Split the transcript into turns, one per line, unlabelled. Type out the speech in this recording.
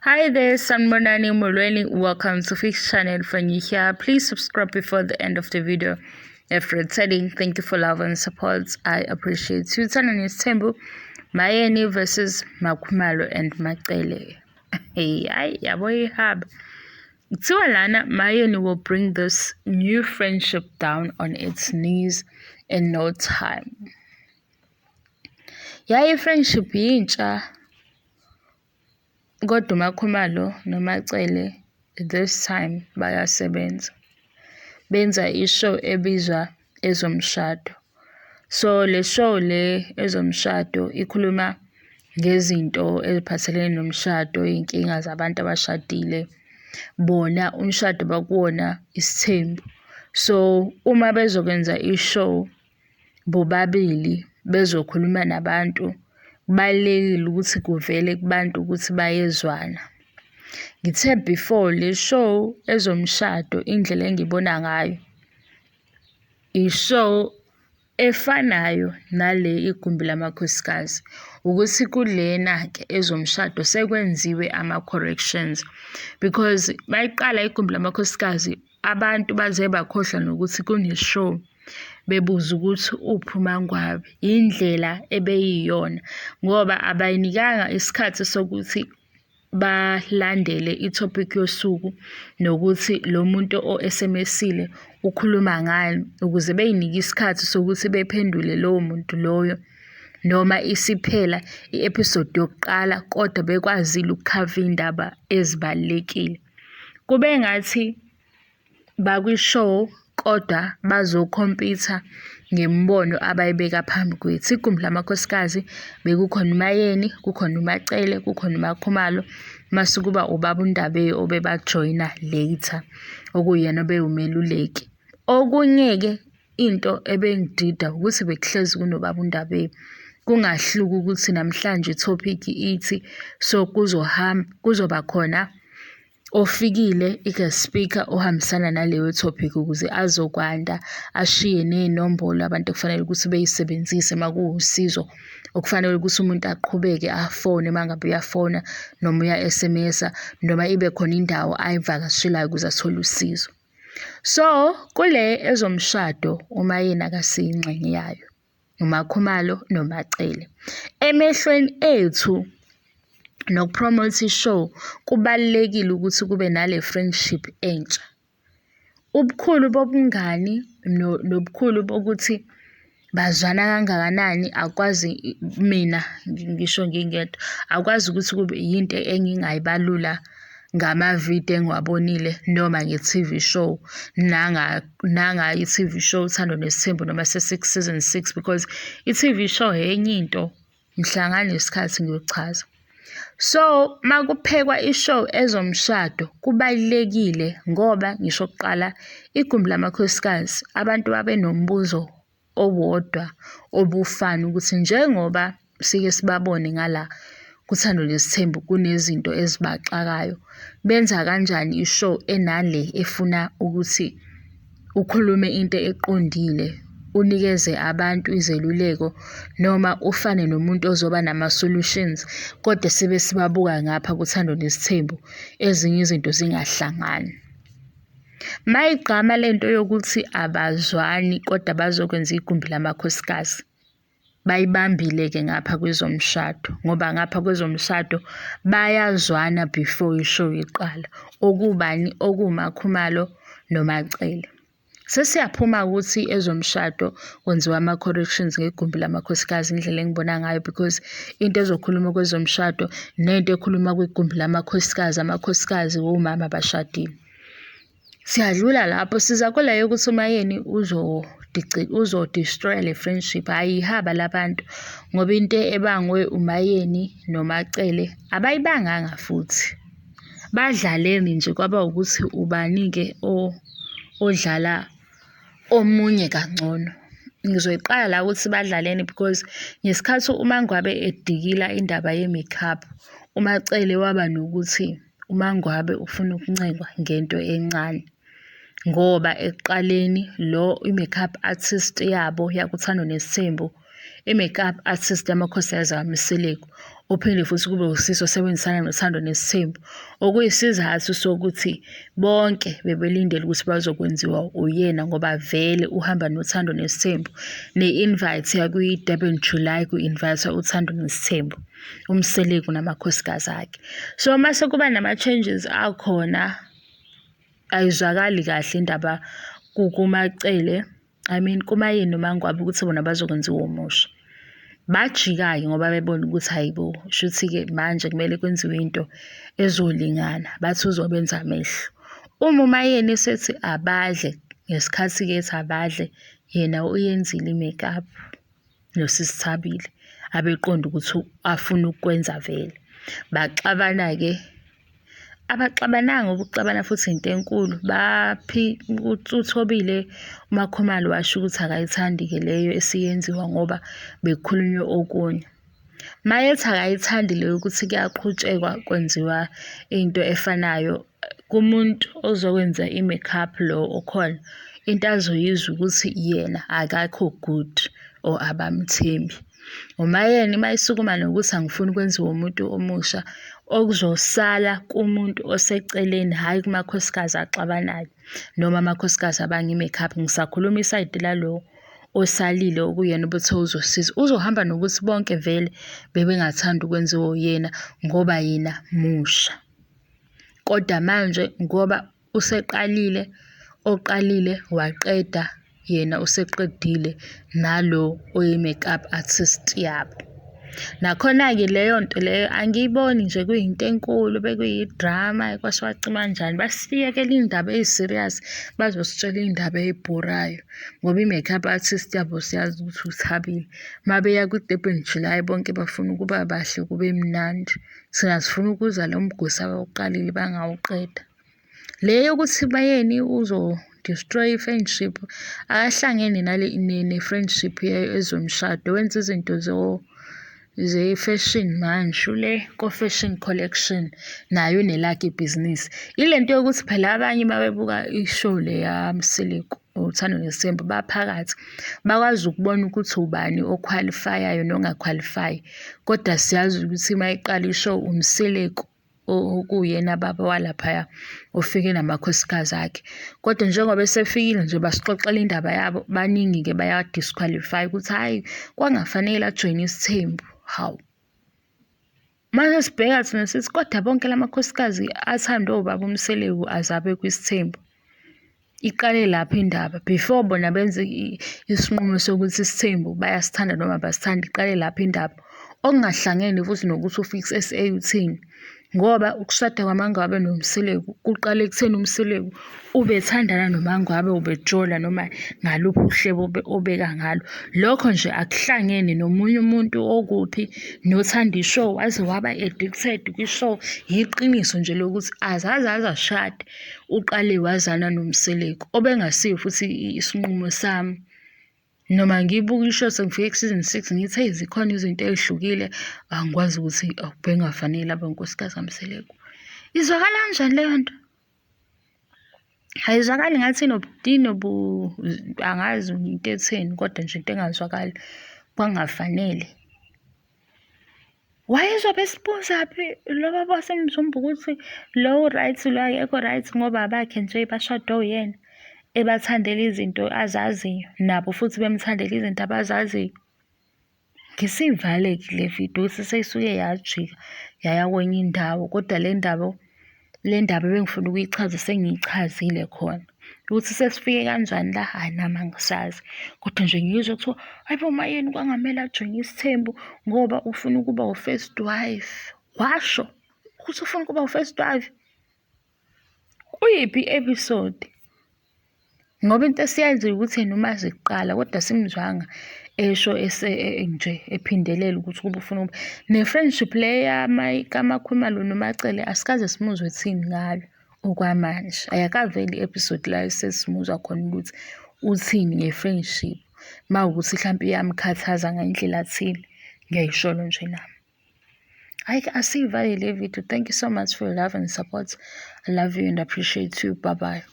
Hi there, Sanbonani Molweni. Welcome to Fix Channel. For you here, please subscribe before the end of the video. If returning, thank you for love and support. I appreciate you. Uthando Nes'thembu, Mayeni versus Makhumalo and Macele. Hhayi, ihaba. Kuthiwa lana Mayeni will bring this new friendship down on its knees in no time. Hhayi friendship yintsha. Kodwa Makhumalo noMacele this time bayasebenza. Benza ishow ebizwa ezomshado. So le show le ezomshado ikhuluma ngezinto eziphathelene nomshado, inkinga zabantu abashadile. Bona umshado bakuwona isithembu. So uma bezokwenza ishow bobabili bezokhuluma nabantu, kubalulekile ukuthi kuvele kubantu ukuthi bayezwana. Ngithe before le show ezomshado indlela engibona ngayo ishow efanayo nale igumbi lamakhosikazi, ukuthi kulena ke ezomshado sekwenziwe ama-corrections, because bayiqala igumbi lamakhosikazi abantu baze bakhohlwa nokuthi kuneshow, bebuza ukuthi uphi uMangwabi, indlela ebeyiyona ngoba abayinikanga isikhathi sokuthi balandele itopic yosuku nokuthi lo muntu o-SMSile ukhuluma ngani, ukuze beyinike isikhathi sokuthi bephendule lowo muntu loyo, noma isiphela i-episode yokuqala kodwa bekwazile ukukhava indaba ezibalulekile. Kube ngathi bakwishow kodwa bazokhompyutha ngemibono abayibeka phambi kwethu. Igumbi lamakhosikazi bekukhona uMayeni, kukhona uMacele, kukhona uMakhumalo, mase kuba ubaba uNdabeyo obebajoyina later, okuyena obewumeluleki. Okunye-ke into ebengidida ukuthi bekuhlezi kunobaba uNdabeyo, kungahluki ukuthi namhlanje itopic ithi so kuzoba khona ofikile i-guest speaker ohambisana naleyo topic ukuze azokwanda ashiye ney'nombolo abantu kufanele ukuthi beyisebenzise makuwusizo okufanele ukuthi umuntu aqhubeke afone mangabe uyafona noma uya-SMS noma ibe khona indawo ayivakashelayo ukuze athole usizo. So kule ezomshado uMayeni akasiyingxenye yayo, uMakhumalo noMacele. Emehlweni ethu nokupromote ishow kubalulekile ukuthi kube nale friendship entsha. Ubukhulu bobungani nobukhulu bokuthi bazwana kangakanani akwazi mina ngisho ngingedwa, akwazi ukuthi kube yinto engingayibalula ngamavidiyo engiwabonile noma nge-TV show nanga i-TV show Uthando Nes'thembu noma season 6, because i-TV show enye into mhlangane isikhathi ngiyochaza. So makuphekwa ishow ezomshado kubalulekile ngoba ngisho kuqala igumbi lamakhosikazi abantu babe nombuzo owodwa obufana ukuthi njengoba sike sibabone ngala kuThando Nes'thembu kunezinto ezibaxakayo, benza kanjani ishow enale efuna ukuthi ukhulume into eqondile, unikeze abantu izeluleko noma ufane nomuntu ozoba nama-solutions, kodwa sibe sibabuka ngapha kuThando Nes'thembu ezinye izinto zingahlangani. Mayigqama lento yokuthi abazwani kodwa bazokwenza igumbi lamakhosikazi, bayibambile-ke ngapha kwezomshado ngoba ngapha kwezomshado bayazwana before ishow iqala, okubani, okuMakhumalo noMacele. Sesiyaphuma ukuthi ezomshado kwenziwa ama-corrections ngegumbi lamakhosikazi indlela engibona ngayo, because into ezokhuluma kwezomshado nento ekhuluma kwigumbi lamakhosikazi, amakhosikazi womama abashadile. Siyadlula lapho siza kule yokuthi uMayeni uzodestroya le friendship. Hhayi ihaba labantu ngoba into ebangwe uMayeni noMacele abayibanganga futhi, badlaleni nje kwaba ukuthi ubani-ke odlala omunye kangcono. Ngizoyiqala la ukuthi badlaleni because ngesikhathi uMangwabe edikila indaba ye-makeup, uMacele waba nokuthi uMangwabe ufuna ukuncengwa ngento encane ngoba ekuqaleni lo i-makeup artist yabo yakuThando Nes'thembu i-makeup artist yamakhosikazi kaMaseleko, ophinde futhi kube usisi osebenzisana noThando Nes'thembu, okuyisizathu sokuthi bonke bebelindele ukuthi bazokwenziwa uyena ngoba vele uhamba noThando Nes'thembu. Ne-invite yakwi-Durban July ku-invite uThando Nes'thembu, uMaseleko namakhosikazi akhe. So mase kuba nama-changes akhona, ayizwakali kahle indaba kuMacele, kuMayeni noMangwabi ukuthi bona bazokwenziwa umusha. Bajika-ke ngoba bebona ukuthi hayibo, shuthi-ke manje kumele kwenziwe into ezolingana, bathi uzobenza amehlo. Uma uMayeni sethi abadle, ngesikhathi-ke ethi abadle, yena uyenzile i-makeup noSisi Thabile, abeqonda ukuthi afuna ukukwenza vele. Baxabana-ke, abaxabananga ukuxabana futhi into enkulu. Uthobile uMakhumalo washo ukuthi akayithandi-ke leyo esiyenziwa ngoba bekukhulunywe okunye. Mayethi akayithandi leyo ukuthi kuyaqhutshekwa kwenziwa into efanayo, kumuntu ozokwenza i-makeup lo okhona, into azoyizwa ukuthi yena akakho good or abamthembi. uMayeni mayisukuma nokuthi angifuni ukwenziwa umuntu omusha, okuzosala kumuntu oseceleni, hhayi kumakhosikazi axabanayo noma amakhosikazi abanga i-makeup. Ngisakhuluma isayidi lalo osalile okuyena obethe uzosiza, uzohamba nokuthi bonke vele bebengathanda ukwenziwa uyena ngoba yena musha. Kodwa manje ngoba useqalile, oqalile waqeda, yena useqedile nalo oyi-makeup artist yabo. Nakhona-ke leyo nto leyo angiyiboni nje kuyinto enkulu, bekuyi-drama kwase kwacima kanjani. Basiyekele iy'ndaba eyi-serious, bazositshela iy'ndaba ey'bhorayo ngoba i-makeup artist yabo siyazi ukuthi uThabile. Mabeya kwi-Durban July bonke bafuna ukuba bahle kube mnandi, thina sifuna ukuzwa lo mgosi abawuqalile bangawuqeda. Le yokuthi Mayeni uzo-destroy i-friendship, akahlangene ne-friendship ezomshado, wenza izinto ze-fashion manje, ule ko-fashion collection nayo unelakhe ibhizinisi. Ile nto yokuthi phela abanye uma bebuka i-show le yaMaseleko uThando Nes'thembu baphakathi, bakwazi ukubona ukuthi ubani okhwalifayayo nongakhwalifayi. Kodwa siyazi ukuthi uma iqala i-show uMaseleko okuyena baba walaphaya ofike namakhosikazi akhe. Kodwa njengoba esefikile nje basixoxela indaba yabo, baningi-ke baya-disqualify ukuthi hhayi kwangafanele ajoyine isithembu. Hawu, manje sibheka thina sithi kodwa bonke la makhosikazi athandwe ubaba uMaseleko azabe kwisithembu. Iqale lapho indaba before bona benze isinqumo sokuthi isithembu bayasithanda noma basithanda, iqale lapho indaba. Okungahlangene futhi nokuthi u-Fix SA uthini, ngoba ukushada kwaMangwabi noMaseleko kuqale ekutheni uMaseleko ubethandana noMangwabi, ubejola noma ngaluphi uhlebo obeka ngalo. Lokho nje akuhlangene nomunye umuntu okuphi nothanda ishow waze waba addicted kwi-show. Yiqiniso nje lokuthi azaze ashade uqale wazana noMaseleko, obengasiyo futhi isinqumo sami. Noma ngiyibuka ishow sengifike ku-season 6 ngithi hey, zikhona izinto ey'hlukile, angikwazi ukuthi bengafanele abankosikazi kaMaseleko. Izwakala kanjani leyo nto? Ayizwakali ngathi angazi into etheni, kodwa nje into engazwakali kwangafanele. Wayezobe esibuzaphi lo baba waseMzumba ukuthi lo right lo akekho right ngoba abakhe nje bashade uyena, ebathandela izinto azaziyo nabo futhi bemthandela izinto abazaziyo. Ngisivale-ke le video ukuthi seyisuke yajika yaya kwenye indawo, kodwa le ndaba ebengifuna ukuyichaza sengiyichazile khona. Ukuthi sesifike kanjani la, hhayi nami angisazi, kodwa nje ngizwe kuthiwa hayibo uMayeni kwangamele ajoyine isithembu ngoba ufuna ukuba u-first wife. Washo ukuthi ufuna ukuba u-first wife? Kuyiphi i-episode? Ngoba into esiyaziyo ukuthi yena umazi kuqala, kodwa simzwanga esho nje ephindelela ukuthi kuba ufuna ukuba ne-friendship le kaMakhumalo noMacele asikaze simuzwe thini ngayo okwamanje. Ayakaveli i-episode la sesimuzwa khona ukuthi uthini nge-friendship, mawukuthi mhlawumpe iyamkhathaza ngandlela thile, ngiyayisholo nje nami. Hhayi, asiyivale le video. Thank you so much for your love and support. I love you and appreciate you. Bye bye.